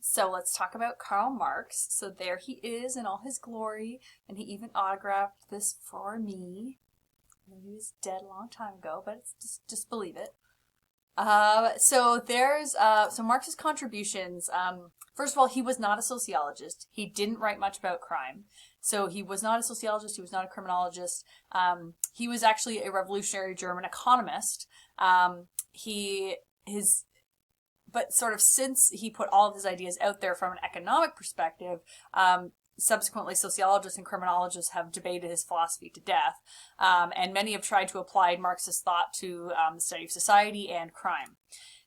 So let's talk about Karl Marx. So there he is in all his glory, and he even autographed this for me. I know he was dead a long time ago, but it's just believe it. So Marx's contributions. First of all, he was not a sociologist. He didn't write much about crime. So he was not a sociologist. He was not a criminologist. He was actually a revolutionary German economist. But sort of since he put all of his ideas out there from an economic perspective, subsequently sociologists and criminologists have debated his philosophy to death, and many have tried to apply Marxist thought to the study of society and crime.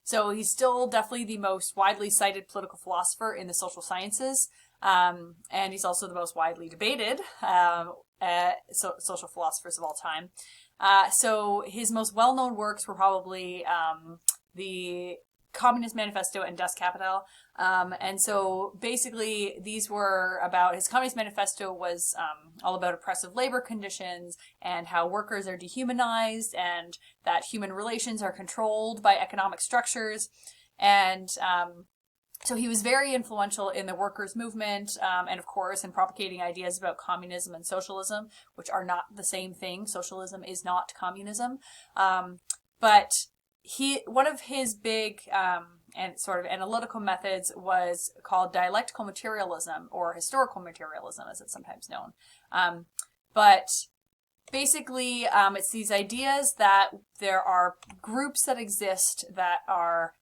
So he's still definitely the most widely cited political philosopher in the social sciences, and he's also the most widely debated social philosophers of all time. So his most well-known works were probably the Communist Manifesto and Das Kapital. And so basically these were about, his Communist Manifesto was all about oppressive labor conditions and how workers are dehumanized and that human relations are controlled by economic structures. And so he was very influential in the workers' movement, and of course in propagating ideas about communism and socialism, which are not the same thing. Socialism is not communism. But one of his big and sort of analytical methods was called dialectical materialism, or historical materialism as it's sometimes known. But basically it's these ideas that there are groups that exist that are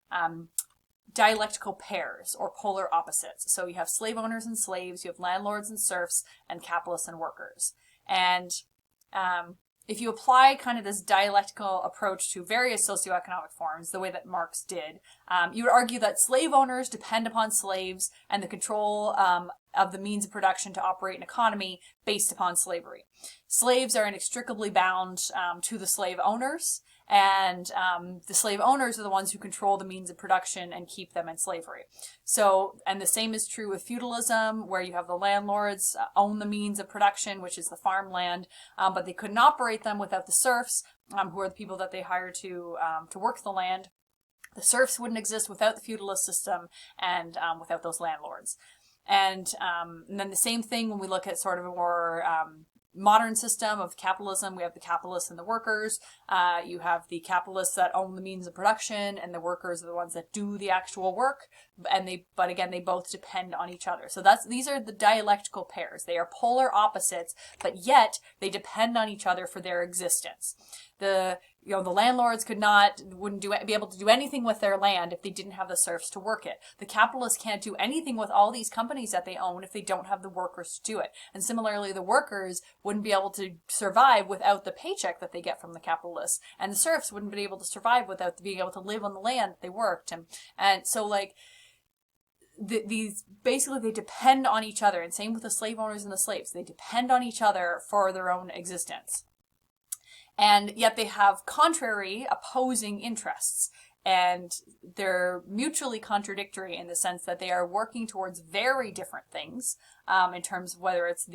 dialectical pairs or polar opposites. So you have slave owners and slaves, you have landlords and serfs, and capitalists and workers. And if you apply kind of this dialectical approach to various socioeconomic forms, the way that Marx did, you would argue that slave owners depend upon slaves and the control of the means of production to operate an economy based upon slavery. Slaves are inextricably bound to the slave owners, and the slave owners are the ones who control the means of production and keep them in slavery. So, and the same is true with feudalism, where you have the landlords own the means of production, which is the farmland, but they couldn't operate them without the serfs, who are the people that they hire to work the land. The serfs wouldn't exist without the feudalist system and without those landlords. And then the same thing when we look at sort of a more modern system of capitalism. We have the capitalists and the workers. You have the capitalists that own the means of production, and the workers are the ones that do the actual work. But again, they both depend on each other. So these are the dialectical pairs. They are polar opposites, but yet they depend on each other for their existence. The landlords wouldn't be able to do anything with their land if they didn't have the serfs to work it. The capitalists can't do anything with all these companies that they own if they don't have the workers to do it. And similarly, the workers wouldn't be able to survive without the paycheck that they get from the capitalists. And the serfs wouldn't be able to survive without being able to live on the land that they worked. And so these basically they depend on each other, and same with the slave owners and the slaves. They depend on each other for their own existence. And yet they have contrary, opposing interests. And they're mutually contradictory in the sense that they are working towards very different things, in terms of whether it's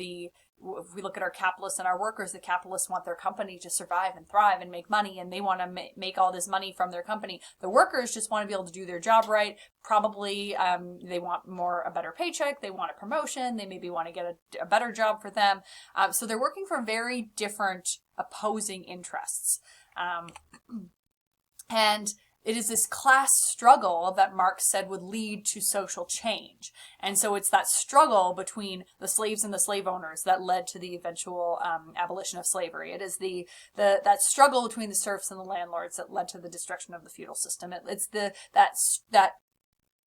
if we look at our capitalists and our workers, the capitalists want their company to survive and thrive and make money, and they want to make all this money from their company. The workers just want to be able to do their job right. Probably they want a better paycheck, they want a promotion, they maybe want to get a better job for them. So they're working for very different opposing interests. And it is this class struggle that Marx said would lead to social change. And so it's that struggle between the slaves and the slave owners that led to the eventual abolition of slavery. It is that struggle between the serfs and the landlords that led to the destruction of the feudal system. It's that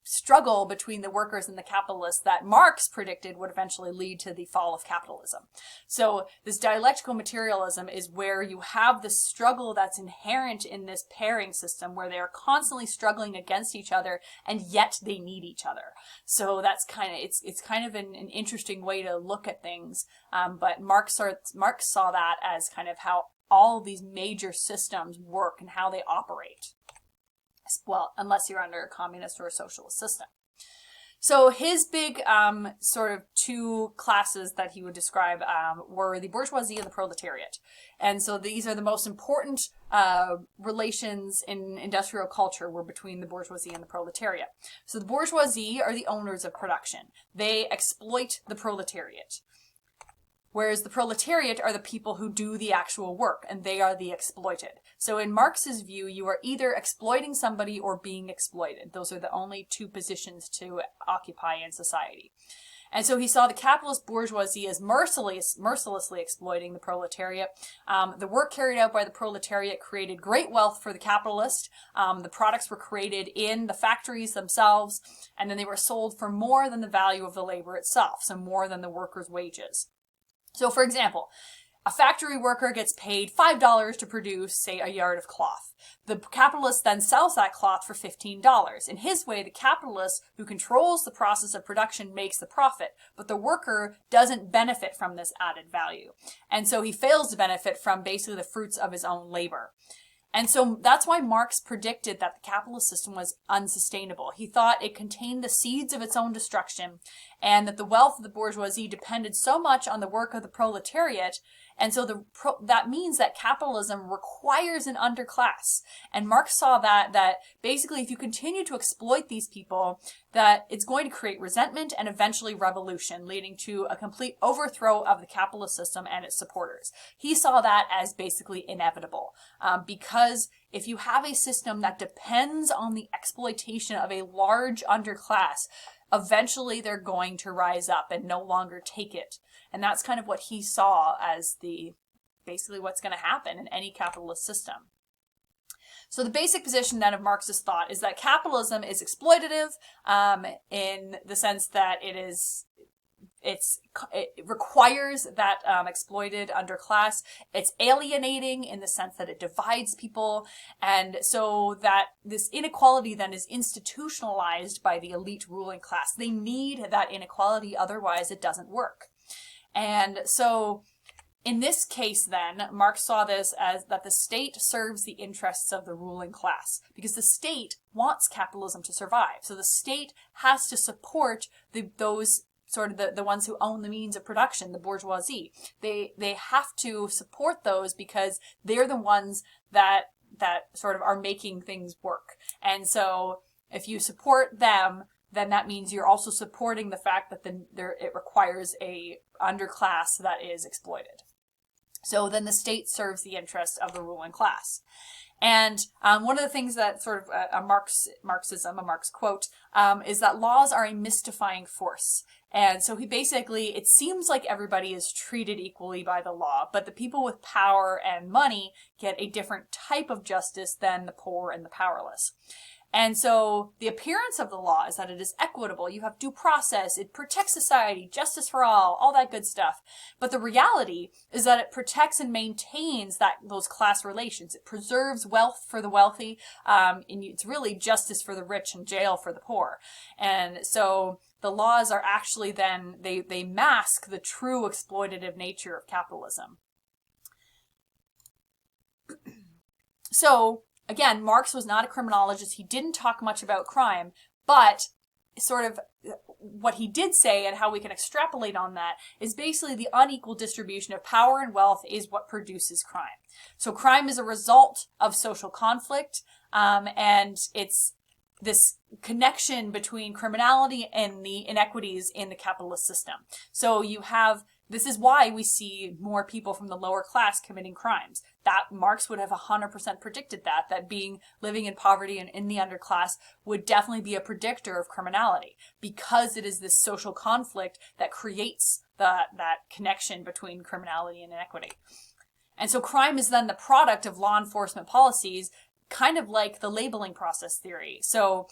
struggle between the workers and the capitalists that Marx predicted would eventually lead to the fall of capitalism. So this dialectical materialism is where you have the struggle that's inherent in this pairing system, where they are constantly struggling against each other, and yet they need each other. So that's it's kind of an interesting way to look at things. But Marx saw that as kind of how all of these major systems work and how they operate. Well, unless you're under a communist or a socialist system. So his big sort of two classes that he would describe were the bourgeoisie and the proletariat. And so these are the most important relations in industrial culture were between the bourgeoisie and the proletariat. So the bourgeoisie are the owners of production. They exploit the proletariat. Whereas the proletariat are the people who do the actual work, and they are the exploited. So in Marx's view, you are either exploiting somebody or being exploited. Those are the only two positions to occupy in society. And so he saw the capitalist bourgeoisie as mercilessly exploiting the proletariat. The work carried out by the proletariat created great wealth for the capitalist. The products were created in the factories themselves, and then they were sold for more than the value of the labor itself, so more than the workers' wages. So, for example, a factory worker gets paid $5 to produce, say, a yard of cloth. The capitalist then sells that cloth for $15. In his way, the capitalist who controls the process of production makes the profit, but the worker doesn't benefit from this added value. And so he fails to benefit from basically the fruits of his own labor. And so that's why Marx predicted that the capitalist system was unsustainable. He thought it contained the seeds of its own destruction, and that the wealth of the bourgeoisie depended so much on the work of the proletariat. And so that means that capitalism requires an underclass. And Marx saw that basically if you continue to exploit these people, that it's going to create resentment and eventually revolution, leading to a complete overthrow of the capitalist system and its supporters. He saw that as basically inevitable, because if you have a system that depends on the exploitation of a large underclass, eventually they're going to rise up and no longer take it. And that's kind of what he saw as basically what's going to happen in any capitalist system. So the basic position then of Marxist thought is that capitalism is exploitative in the sense that it requires that exploited underclass. It's alienating in the sense that it divides people, and so that this inequality then is institutionalized by the elite ruling class. They need that inequality, otherwise it doesn't work. And so in this case then, Marx saw this as that the state serves the interests of the ruling class, because the state wants capitalism to survive. So the state has to support those sort of the ones who own the means of production, the bourgeoisie. They have to support those because they're the ones that sort of are making things work. And so if you support them, then that means you're also supporting the fact that it requires a underclass that is exploited. So then the state serves the interest of the ruling class. And one of the things that sort of a Marx quote, is that laws are a mystifying force. And so it seems like everybody is treated equally by the law, but the people with power and money get a different type of justice than the poor and the powerless. And so the appearance of the law is that it is equitable. You have due process. It protects society, justice for all that good stuff. But the reality is that it protects and maintains those class relations. It preserves wealth for the wealthy. And it's really justice for the rich and jail for the poor. And so the laws are actually then, they mask the true exploitative nature of capitalism. So, again, Marx was not a criminologist. He didn't talk much about crime, but sort of what he did say and how we can extrapolate on that is basically the unequal distribution of power and wealth is what produces crime. So crime is a result of social conflict, and it's this connection between criminality and the inequities in the capitalist system. So this is why we see more people from the lower class committing crimes. That Marx would have 100% predicted that living in poverty and in the underclass would definitely be a predictor of criminality, because it is this social conflict that creates that connection between criminality and inequity. And so crime is then the product of law enforcement policies, kind of like the labeling process theory. So,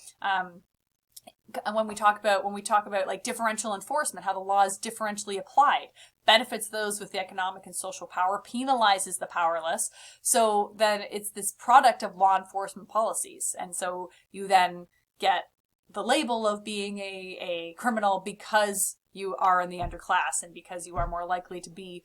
when we talk about like differential enforcement, how the law is differentially applied, benefits those with the economic and social power, penalizes the powerless. So then it's this product of law enforcement policies. And so you then get the label of being a criminal because you are in the underclass and because you are more likely to be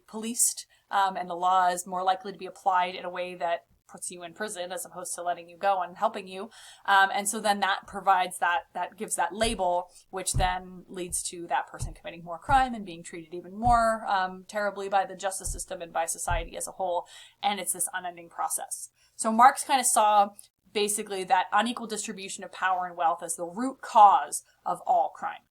policed, and the law is more likely to be applied in a way that puts you in prison as opposed to letting you go and helping you. And so then that provides that gives that label, which then leads to that person committing more crime and being treated even more terribly by the justice system and by society as a whole. And it's this unending process. So Marx kind of saw basically that unequal distribution of power and wealth as the root cause of all crime.